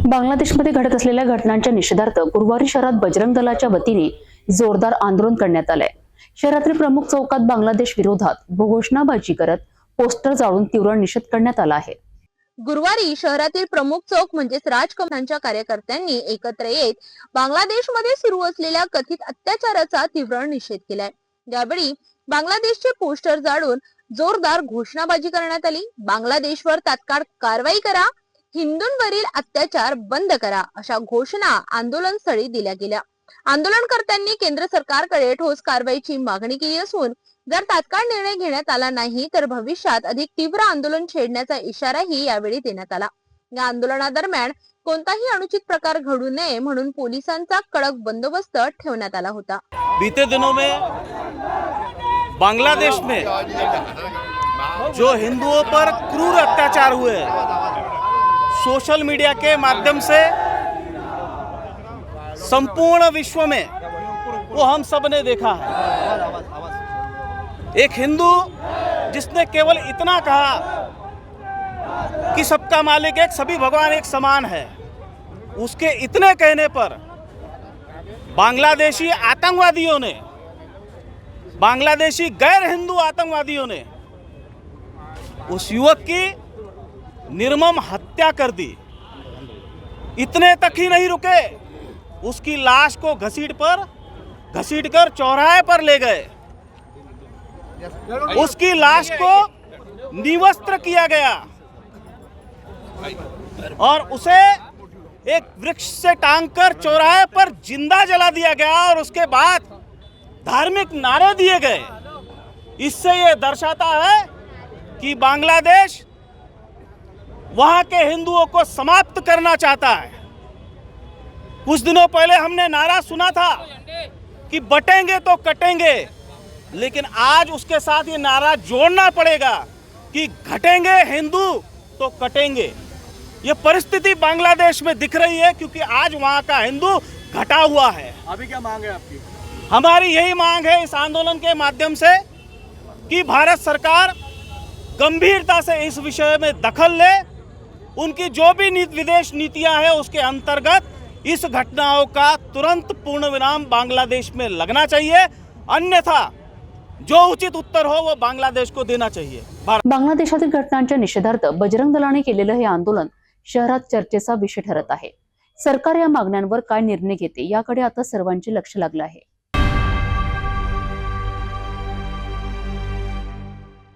बांगलादेशमध्ये घडत असलेल्या घटनांच्या निषेधार्थ गुरुवारी शहरात बजरंग दलाच्या वतीने जोरदार आंदोलन करण्यात आलंय। शहरातील प्रमुख चौकात बांगलादेश विरोधात घोषणाबाजी करत पोस्टर जाळून तीव्र निषेध करण्यात आला आहे। गुरुवारी शहरातील प्रमुख चौक म्हणजेच राजकमलांच्या कार्यकर्त्यांनी एकत्र येत बांगलादेशमध्ये सुरू असलेल्या कथित अत्याचाराचा तीव्र निषेध केलाय। यावेळी बांगलादेशचे पोस्टर जाळून जोरदार घोषणाबाजी करण्यात आली। बांगलादेशवर तात्काळ कारवाई करा, हिंदूंवरील अत्याचार बंद करा अशा घोषणा आंदोलनस्थळी दिल्या गेल्या। आंदोलनकर्त्यांनी केंद्र सरकारकडे ठोस कारवाईची मागणी केली असून जर तात्काळ निर्णय घेण्यात आला नाही तर भविष्यात अधिक तीव्र आंदोलन छेडण्याचा इशाराही यावेळी देण्यात आला। या आंदोलनादरम्यान कोणताही अनुचित प्रकार घडू नये म्हणून पोलिसांचा कडक बंदोबस्त ठेवण्यात आला होता। बीते दिनों में बांग्लादेश में जो हिंदुओं पर क्रूर अत्याचार हुए, सोशल मीडिया के माध्यम से संपूर्ण विश्व में वो हम सब ने देखा है। एक हिंदू जिसने केवल इतना कहा कि सबका मालिक एक, सभी भगवान एक समान है, उसके इतने कहने पर बांग्लादेशी आतंकवादियों ने, बांग्लादेशी गैर हिंदू आतंकवादियों ने उस युवक की निर्मम हत्या कर दी। इतने तक ही नहीं रुके, उसकी लाश को घसीटकर चौराहे पर ले गए। उसकी लाश को निवस्त्र किया गया और उसे एक वृक्ष से टांगकर चौराहे पर जिंदा जला दिया गया और उसके बाद धार्मिक नारे दिए गए। इससे यह दर्शाता है कि बांग्लादेश वहां के हिंदुओं को समाप्त करना चाहता है। कुछ दिनों पहले हमने नारा सुना था कि बटेंगे तो कटेंगे, लेकिन आज उसके साथ ये नारा जोड़ना पड़ेगा कि घटेंगे हिंदू तो कटेंगे। ये परिस्थिति बांग्लादेश में दिख रही है क्योंकि आज वहां का हिंदू घटा हुआ है। अभी क्या मांग है आपकी? हमारी यही मांग है इस आंदोलन के माध्यम से कि भारत सरकार गंभीरता से इस विषय में दखल ले। उनकी जो भी विदेश नीतियां हैं उसके अंतर्गत इस घटनाओं का तुरंत पूर्ण विराम बांग्लादेश में लगना चाहिए, अन्यथा जो उचित उत्तर हो वो बांग्लादेश को देना चाहिए। बांगलादेशातील घटनांच्या निषेधार्थ बजरंग दलाने केलेलं हे आंदोलन शहरात चर्चेचा विषय ठरत आहे। सरकार या मागण्यांवर काय निर्णय घेते याकडे आता सर्वांचे लक्ष लागलं आहे।